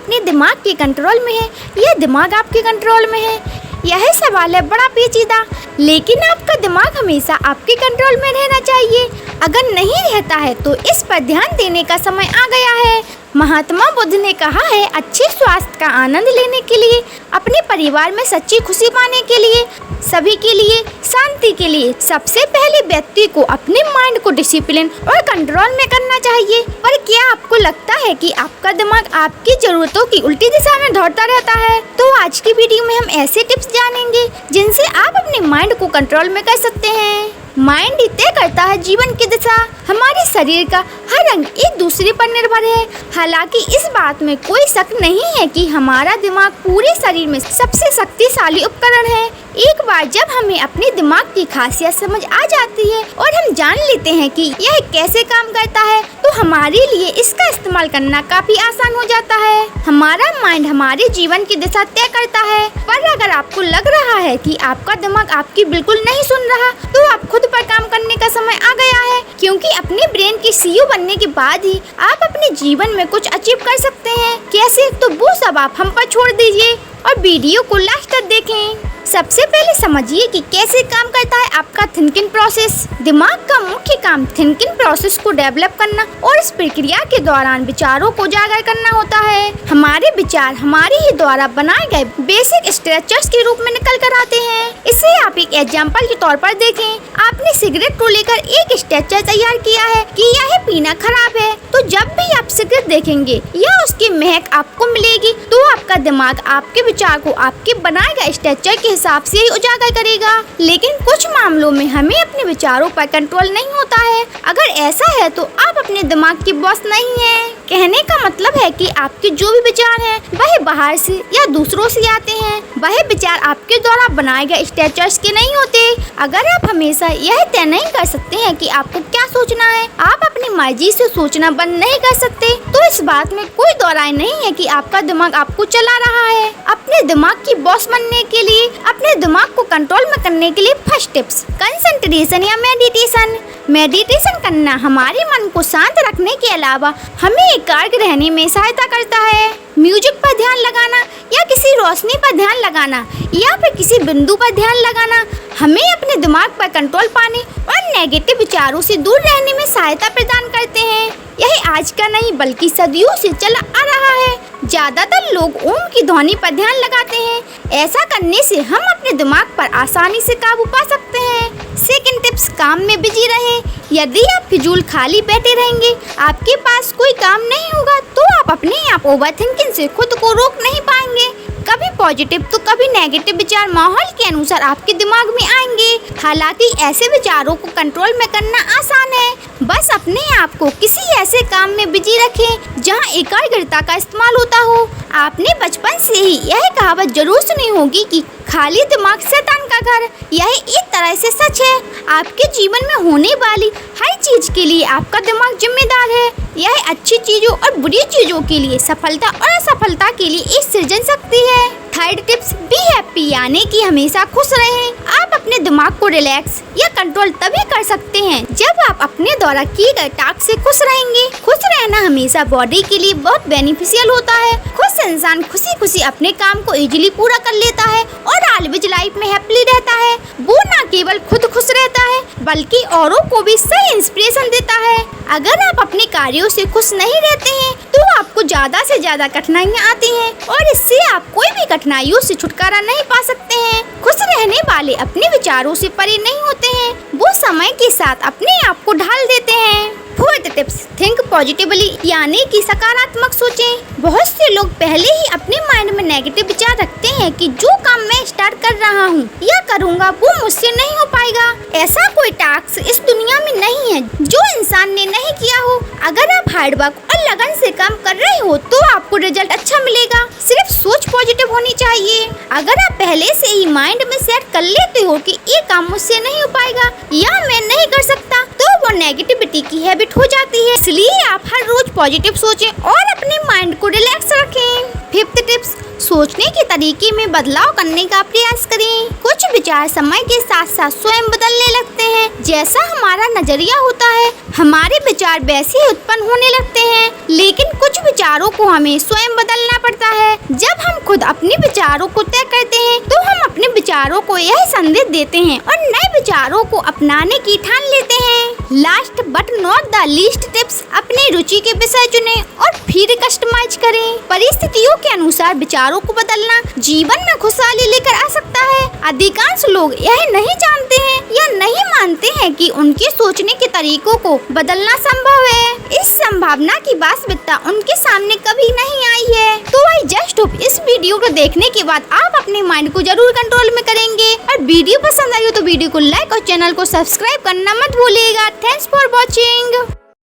अपने दिमाग के कंट्रोल में है या दिमाग आपके कंट्रोल में है? यह सवाल है बड़ा पेचीदा, लेकिन आपका दिमाग हमेशा आपके कंट्रोल में रहना चाहिए। अगर नहीं रहता है तो इस पर ध्यान देने का समय आ गया है। महात्मा बुद्ध ने कहा है, अच्छे स्वास्थ्य का आनंद लेने के लिए, अपने परिवार में सच्ची खुशी पाने के लिए, सभी के लिए शांति के लिए सबसे पहले व्यक्ति को अपने माइंड को डिसिप्लिन और कंट्रोल में करना चाहिए। पर क्या आपको लगता है कि आपका दिमाग आपकी जरूरतों की उल्टी दिशा में दौड़ता रहता है? तो आज की वीडियो में हम ऐसे टिप्स जानेंगे जिनसे आप अपने माइंड को कंट्रोल में कर सकते हैं। माइंड ही तय करता है जीवन की दिशा। हमारे शरीर का हर अंग एक दूसरे पर निर्भर है। हालांकि इस बात में कोई शक नहीं है कि हमारा दिमाग पूरे शरीर में सबसे शक्तिशाली उपकरण है। एक बार जब हमें अपने दिमाग की खासियत समझ आ जाती है और हम जान लेते हैं कि यह कैसे काम करता है, तो हमारे लिए इसका इस्तेमाल करना काफी आसान हो जाता है। हमारा माइंड हमारे जीवन की दिशा तय करता है। पर अगर आपको लग रहा है कि आपका दिमाग आपकी बिल्कुल नहीं सुन रहा, तो आप खुद पर काम करने का समय आ गया है, क्योंकि अपने ब्रेन के सीईओ बनने के बाद ही आप अपने जीवन में कुछ अचीव कर सकते हैं। कैसे? तो वो सब आप हम पर छोड़ दीजिए और वीडियो को लास्ट तक देखें। सबसे पहले समझिए कि कैसे काम करता है आपका थिंकिंग प्रोसेस। दिमाग का मुख्य काम थिंकिंग प्रोसेस को डेवलप करना और इस प्रक्रिया के दौरान विचारों को उजागर करना होता है। हमारे विचार हमारे ही द्वारा बनाए गए बेसिक स्ट्रक्चर्स के रूप में निकल कर आते हैं। इसे आप एक एग्जाम्पल के तौर पर देखें। आपने सिगरेट को लेकर एक स्ट्रक्चर तैयार किया है कि यह पीना खराब है, तो जब भी आप सिगरेट देखेंगे या उसकी महक आपको मिलेगी, तो आपका दिमाग आपके विचार को आपके बनाए गए स्ट्रक्चर के हिसाब से ही उजागर करेगा। लेकिन कुछ मामलों में हमें अपने विचारों पर कंट्रोल नहीं होता है। अगर ऐसा है तो आप अपने दिमाग की बॉस नहीं हैं। कहने का मतलब है कि आपके जो भी विचार हैं वह बाहर से या दूसरों से आते हैं। वह विचार आपके द्वारा बनाए गए स्ट्रक्चर्स के नहीं होते। अगर आप हमेशा यह तय नहीं कर सकते हैं कि आपको क्या सोचना है, आप अपनी मर्जी से सोचना बंद नहीं कर सकते, तो इस बात में कोई दो राय नहीं है कि आपका दिमाग आपको चला रहा है। अपने दिमाग की बॉस बनने के लिए, अपने दिमाग को कंट्रोल में करने के लिए फर्स्ट टिप्स कंसंट्रेशन या मेडिटेशन। मेडिटेशन करना हमारे मन को शांत रखने के अलावा हमें एकाग्र रहने में सहायता करता है। म्यूजिक पर ध्यान लगाना या किसी रोशनी पर ध्यान लगाना या फिर किसी बिंदु पर ध्यान लगाना हमें अपने दिमाग पर कंट्रोल पाने और नेगेटिव विचारों से दूर रहने में सहायता प्रदान करते हैं। यह आज का नहीं बल्कि सदियों से चला आ रहा है। ज्यादातर लोग ओम की ध्वनि पर ध्यान लगाते हैं। ऐसा करने से हम अपने दिमाग पर आसानी से काबू पा सकते हैं। सेकंड टिप्स, काम में बिजी रहें। यदि आप फिजूल खाली बैठे रहेंगे, आपके पास कोई काम नहीं होगा, तो आप अपने आप ओवरथिंकिंग से खुद को रोक नहीं पाएंगे। कभी पॉजिटिव तो कभी नेगेटिव विचार माहौल के अनुसार आपके दिमाग में आएंगे। हालांकि ऐसे विचारों को कंट्रोल में करना आसान है। बस अपने आप को किसी ऐसे काम में बिजी रखें जहां एकाग्रता का इस्तेमाल होता हो। आपने बचपन से ही यह कहावत जरूर सुनी होगी कि खाली दिमाग शैतान का घर। यह एक तरह से सच है। आपके जीवन में होने वाली हर चीज के लिए आपका दिमाग जिम्मेदार है। यह अच्छी चीजों और बुरी चीजों के लिए, सफलता और असफलता के लिए एक सृजन शक्ति है। थर्ड टिप्स, बी हैप्पी, यानी कि हमेशा खुश रहें। आप अपने दिमाग को रिलैक्स या कंट्रोल तभी कर सकते हैं जब आप अपने द्वारा किए गए टास्क से खुश रहेंगे। खुश रहना हमेशा बॉडी के लिए बहुत बेनिफिशियल होता है। खुश इंसान खुशी खुशी अपने काम को इजीली पूरा कर लेता है और ऑलवेज लाइफ में हैप्पीली रहता है। वो न केवल खुद खुश रहता है बल्कि औरों को भी सही इंस्पिरेशन देता है। अगर आप अपने कार्यों से खुश नहीं रहते हैं तो आपको ज्यादा से ज्यादा कठिनाइयाँ आती हैं और इससे आप कोई भी कठिनाइयों से छुटकारा नहीं पा सकते हैं। खुश रहने वाले अपने विचारों से परे नहीं होते हैं, वो समय के साथ अपने आप को ढाल देते हैं। फोर्थ टिप्स, थिंक पॉजिटिवली, यानी कि सकारात्मक सोचें। बहुत से लोग पहले ही अपने माइंड में नेगेटिव विचार रखते हैं कि जो काम मैं स्टार्ट कर रहा हूँ या करूँगा वो मुझसे नहीं हो पाएगा। ऐसा कोई टास्क इस दुनिया में नहीं है जो इंसान ने नहीं किया हो। अगर आप हार्डवर्क और लगन से काम कर रहे हो तो आपको रिजल्ट अच्छा मिलेगा। सिर्फ सोच पॉजिटिव होनी चाहिए। अगर आप पहले से ही माइंड में सेट कर लेते हो कि ये काम मुझसे नहीं हो पाएगा या मैं नहीं कर सकता, तो वो नेगेटिविटी की हैबिट हो जाती है। इसलिए आप हर रोज पॉजिटिव सोचें और अपने माइंड को रिलैक्स रखें। फिफ्थ टिप्स, सोचने के तरीके में बदलाव करने का प्रयास करें। कुछ विचार समय के साथ साथ स्वयं बदलने लगते हैं। जैसा हमारा नजरिया होता है, हमारे विचार वैसे ही उत्पन्न होने लगते हैं। लेकिन कुछ विचारों को हमें स्वयं बदलना पड़ता है। जब हम खुद अपने विचारों को तय करते हैं तो हम अपने विचारों को यह संदेश देते हैं और नए विचारों को अपनाने की ठान लेते हैं। Last but not the least tips, अपनी रुचि के विषय चुनें और फिर कस्टमाइज करें। परिस्थितियों के अनुसार विचारों को बदलना जीवन में खुशहाली लेकर आ सकता है। अधिकांश लोग यह नहीं जानते हैं या नहीं मानते हैं कि उनके सोचने के तरीकों को बदलना संभव है। इस संभावना की वास्तविकता उनके सामने कभी नहीं आई है। तो आई जस्ट होप इस वीडियो को देखने के बाद आप अपने माइंड को जरूर कंट्रोल में करेंगे। और वीडियो पसंद आई हो तो वीडियो को लाइक और चैनल को सब्सक्राइब करना मत भूलिएगा। Thanks for watching.